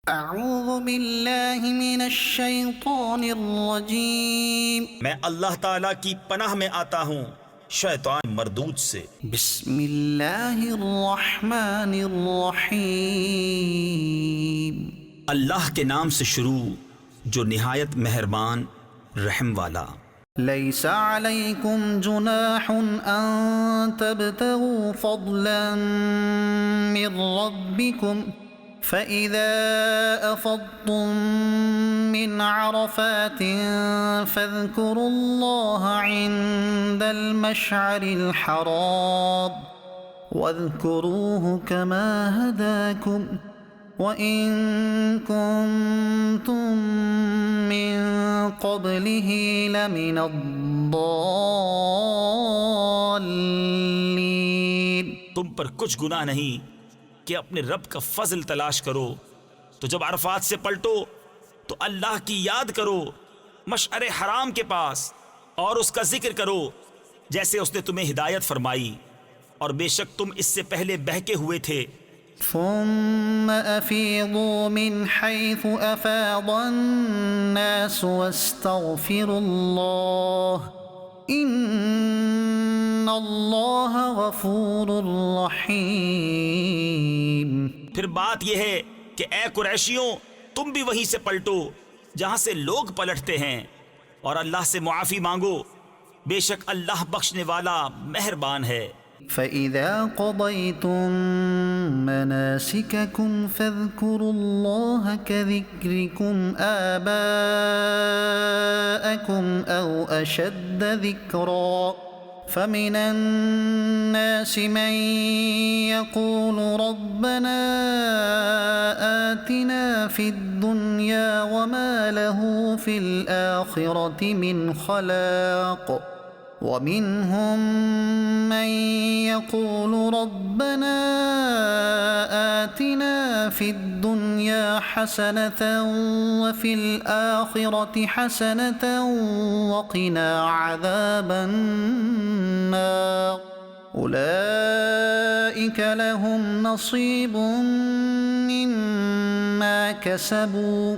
अऊज़ु बिल्लाहि मिनश शैतानिर्रजीम। मैं अल्लाह ताला की पनाह में आता हूँ शैतान मरदूद से। बिस्मिल्लाहिर्रहमानिर्रहीम। अल्लाह के नाम से शुरू जो निहायत मेहरबान रहम वाला। लैसा अलैकुम जुनाहुन अन तब्तगू फज़लन मिन रब्बिकुम फ़इज़ा अफ़ज़्तुम मिन अरफ़ातिन फ़ज़्कुरुल्लाह इंदल मशअरिल हराम वज़्कुरूहु कमा हदाकुम वइन कुन्तुम मिन क़ब्लिही लमिनद्दाल्लीन। तुम पर कुछ गुनाह नहीं कि अपने रब का फजल तलाश करो, तो जब अरफात से पलटो तो अल्लाह की याद करो मशअरे हराम के पास और उसका जिक्र करो जैसे उसने तुम्हें हिदायत फरमाई, और बेशक तुम इससे पहले बहके हुए थे। ثم أفيضوا من حيث أفاض الناس واستغفروا الله إن الله غفور रहीम। फिर बात यह है कि ए कुरैशियों, तुम भी वहीं से पलटो जहां से लोग पलटते हैं, और अल्लाह से मुआफ़ी मांगो, बेशक अल्लाह बख्शने वाला मेहरबान है। فإذا قضيتم مناسككم فاذكروا الله كذكركم آباءكم أو أشد ذكرا فمن الناس من يقول ربنا آتنا في الدنيا وما له في الآخرة من خلاق ومنهم من يقول ربنا آتنا في الدنيا حسنة وفي الآخرة حسنة وقنا عذاب النار أولئك لهم نصيب مما كسبوا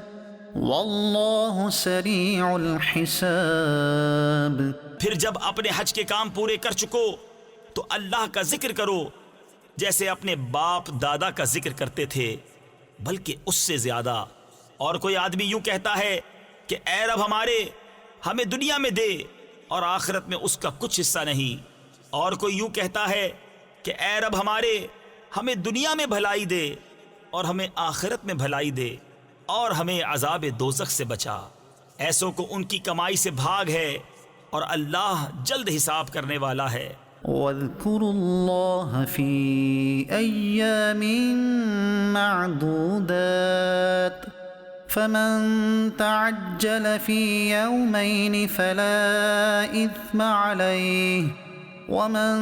वल्लाहु सरीउल हिसाब। फिर जब अपने हज के काम पूरे कर चुको तो अल्लाह का जिक्र करो जैसे अपने बाप दादा का जिक्र करते थे, बल्कि उससे ज्यादा। और कोई आदमी यूं कहता है कि ऐ रब हमारे, हमें दुनिया में दे और आखिरत में उसका कुछ हिस्सा नहीं। और कोई यूं कहता है कि ऐ रब हमारे, हमें दुनिया में भलाई दे और हमें आखिरत में भलाई दे और हमें अज़ाब दोज़ख से बचा। ऐसों को उनकी कमाई से भाग है और अल्लाह जल्द हिसाब करने वाला है। वज़्कुरुल्लाह फ़ी अय्यामिन मअदूदात फ़मन तअज्जल फ़ी यौमैन फ़ला इस्म अलैहि वमन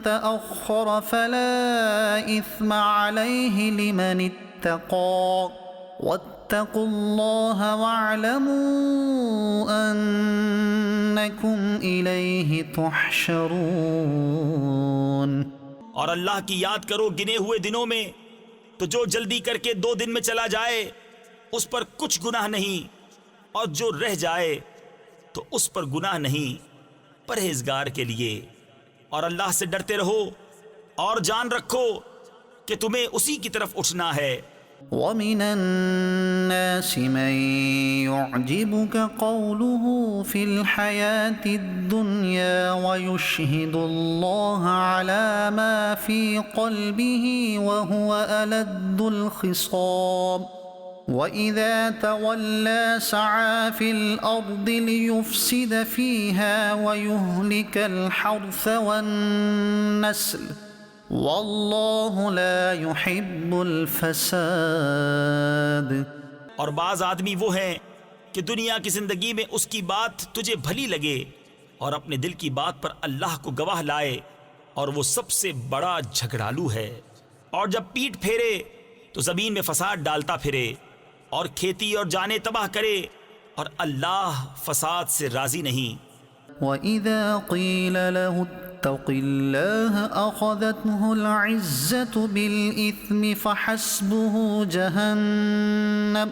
तअख़्ख़र फ़ला इस्म अलैहि लिमन इत्तक़ा वत्तक़ुल्लाह वअलमू अन्नकुम इलैहि तुहशरून। और अल्लाह की याद करो गिने हुए दिनों में, तो जो जल्दी करके 2 दिन में चला जाए उस पर कुछ गुनाह नहीं, और जो रह जाए तो उस पर गुनाह नहीं परहेजगार के लिए। और अल्लाह से डरते रहो और जान रखो कि तुम्हें उसी की तरफ उठना है। ومن الناس من يعجبك قوله في الحياة الدنيا ويشهد الله على ما في قلبه وهو ألد الخصام وإذا تولى سعى في الأرض ليفسد فيها ويهلك الحرث والنسل वल्लाहु ला युहिब्बुल फसाद। और बाज़ आदमी वो हैं कि दुनिया की ज़िंदगी में उसकी बात तुझे भली लगे और अपने दिल की बात पर अल्लाह को गवाह लाए, और वो सबसे बड़ा झगड़ालू है। और जब पीठ फेरे तो ज़मीन में फसाद डालता फिरे और खेती और जाने तबाह करे, और अल्लाह फसाद से राज़ी नहीं। वइज़ा क़ील लहु يتق الله أخذته العزة بالإثم فحسبه جهنم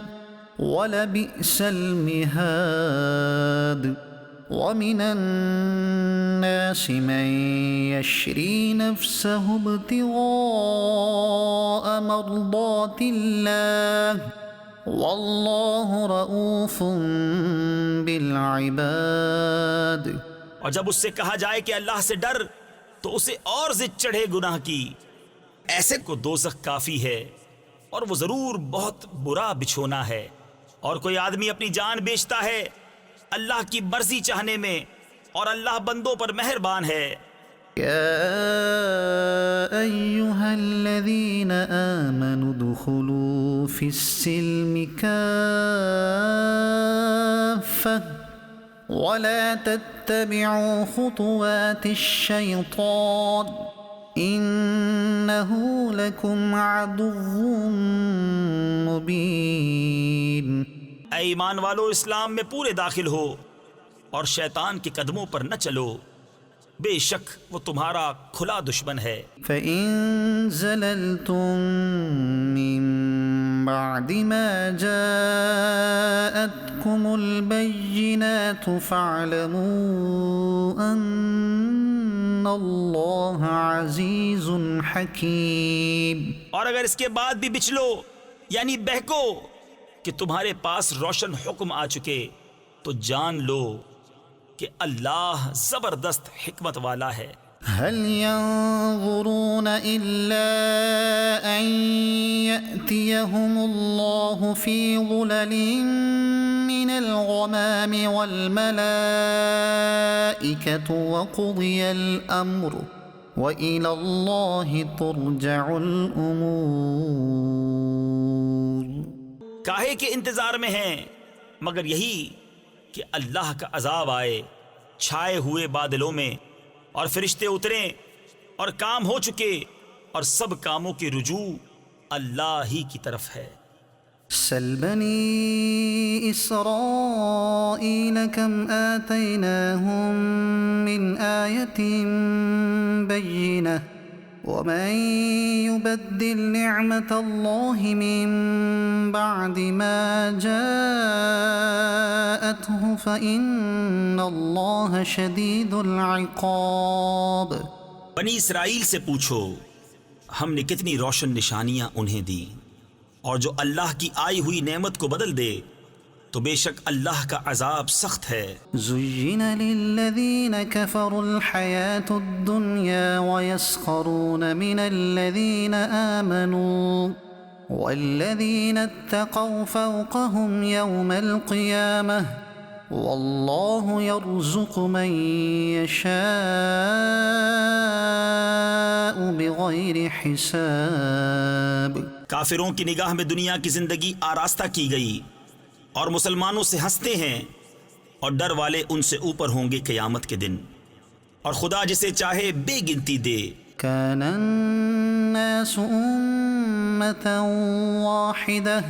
ولبئس المهاد ومن الناس من يشري نفسه ابتغاء مرضات الله والله रऊफ़ बिलइबाद। और जब उससे कहा जाए कि अल्लाह से डर तो उसे और जिद चढ़े गुनाह की। ऐसे को दोज़ख काफी है और वो जरूर बहुत बुरा बिछोना है। और कोई आदमी अपनी जान बेचता है अल्लाह की मर्जी चाहने में और अल्लाह बंदों पर मेहरबान है। या अय्युहल्लज़ीन आमनु दुखुलू फिस्सिल्मि काफ़्फ़ह वला तत्तबिउ खुतुवातिश्शैतान इन्नहु लकुम अदुव्वुम मुबीन। ऐ ईमान वालो, इस्लाम में पूरे दाखिल हो और शैतान के कदमों पर न चलो, बेशक वो तुम्हारा खुला दुश्मन है। फ़इन ज़ललतुम मिन बअदि मा जाअतकुमुल बय्यिनातु फ़अलमू अन्नल्लाह अज़ीज़ुन हकीम। और अगर इसके बाद भी बिचलो यानी बहको कि तुम्हारे पास रोशन हुक्म आ चुके तो जान लो कि अल्लाह जबरदस्त हिकमत वाला है। हल यंज़ुरून इल्ला अन यअतियहुमुल्लाहु फी ज़ुललिन मिनल गमामि वल मलाइकतु व क़ुदियल अम्रु व इलल्लाहि तुरजउल उमूर। काहे के इंतजार में हैं मगर यही कि अल्लाह का अजाब आए छाए हुए बादलों में और फरिश्ते उतरें और काम हो चुके और सब कामों की रुजू अल्लाह ही की तरफ है। सल बनी इसराईल कम आतैनाहुम मिन आयतिन बय्यिनह वमन युबद्दिल निअमतल्लाहि मिन बअदि मा जाअतहु फ़इन्नल्लाह शदीदुल इक़ाब। बनी इसराइल से पूछो हमने कितनी रोशन निशानियां उन्हें दी और जो अल्लाह की आई हुई नेमत को बदल दे तो बेशक अल्लाह का अजाब सख्त है। ज़ुय्यिन लिल्लज़ीन कफ़रुल हयातुद दुन्या व यस्ख़रून मिनल्लज़ीन आमनू वल्लज़ीन इत्तक़व फ़ौक़हुम यौमल क़ियामह वल्लाहु यर्ज़ुक़ु मन यशाअ बिग़ैरि हिसाब। काफिरों की निगाह में दुनिया की जिंदगी आरास्ता की गई और मुसलमानों से हंसते हैं और डर वाले उनसे ऊपर होंगे क़यामत के दिन और खुदा जिसे चाहे बेगिनती दे। कानन्नासु उम्मतन वाहिदह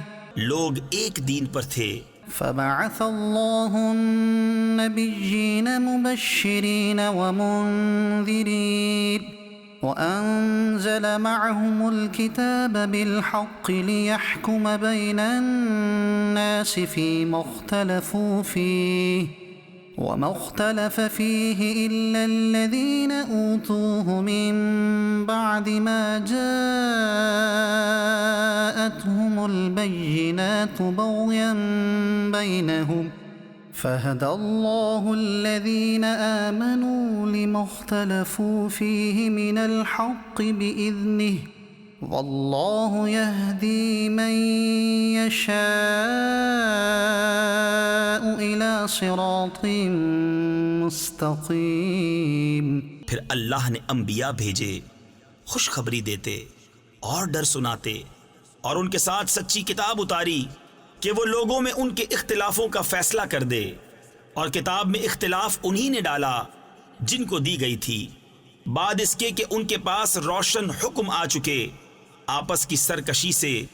लोग एक दीन पर थे फ़बअसल्लाहु नबिय्यीन मुबश्शिरीन व मुन्ज़िरीन वअन्ज़ल मअहुमुल किताब बिलहक़्क़ि लियहकुम बैनन्नासि फ़ीमा इख्तलफ़ू फ़ीहि वमा इख्तलफ़ फ़ीहि इल्ला अल्लज़ीन ऊतूहु मिन बअदि मा जाअतहुमुल बय्यिनातु बग़यन बैनहुम फ़हदा अल्लाहु अल्लज़ीन आमनू लिमा इख्तलफ़ू फ़ीहि मिनल हक़्क़ि बिइज़निहि वल्लाहु यहदी मन यशाअ इला सिरातिन मुस्तक़ीम। फिर अल्लाह ने अंबिया भेजे खुशखबरी देते और डर सुनाते और उनके साथ सच्ची किताब उतारी कि वो लोगों में उनके इख्तिलाफों का फैसला कर दे और किताब में इख्तिलाफ उन्हीं ने डाला जिनको दी गई थी बाद इसके कि उनके पास रोशन हुक्म आ चुके आपस की सरकशी से।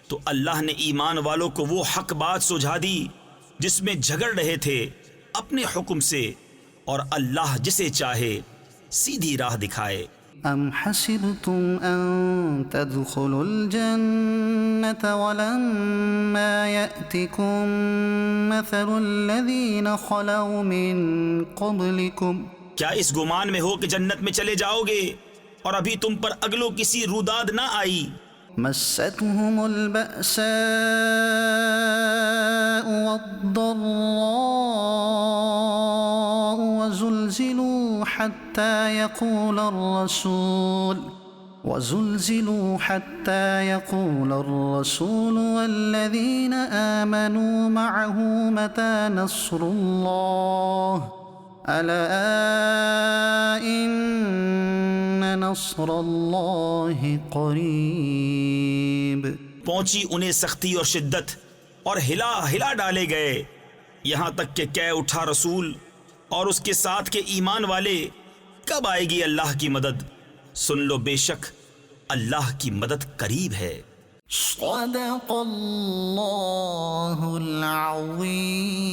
तो अल्लाह ने ईमान वालों को वो हक बात सुझा दी जिसमें झगड़ रहे थे अपने हुक्म से और अल्लाह जिसे चाहे सीधी राह दिखाए। أم حسبتم أن تدخلوا الجنة ولما يأتكم مثل الذين خلوا من قبلكم क्या इस गुमान में हो कि जन्नत में चले जाओगे और अभी तुम पर अगलो किसी रुदाद ना आई। مستهم البأساء والضراء وزلزلوا حتى يقول الرسول والذين آمنوا معه متى نصر الله ألا إن نصر الله قريب। पहुंची उन्हें सख्ती और शिद्दत और हिला हिला डाले गए, यहां तक कि कह उठा रसूल और उसके साथ के ईमान वाले, कब आएगी अल्लाह की मदद। सुन लो, बेशक अल्लाह की मदद करीब है। सदक़ल्लाहुल अज़ीम।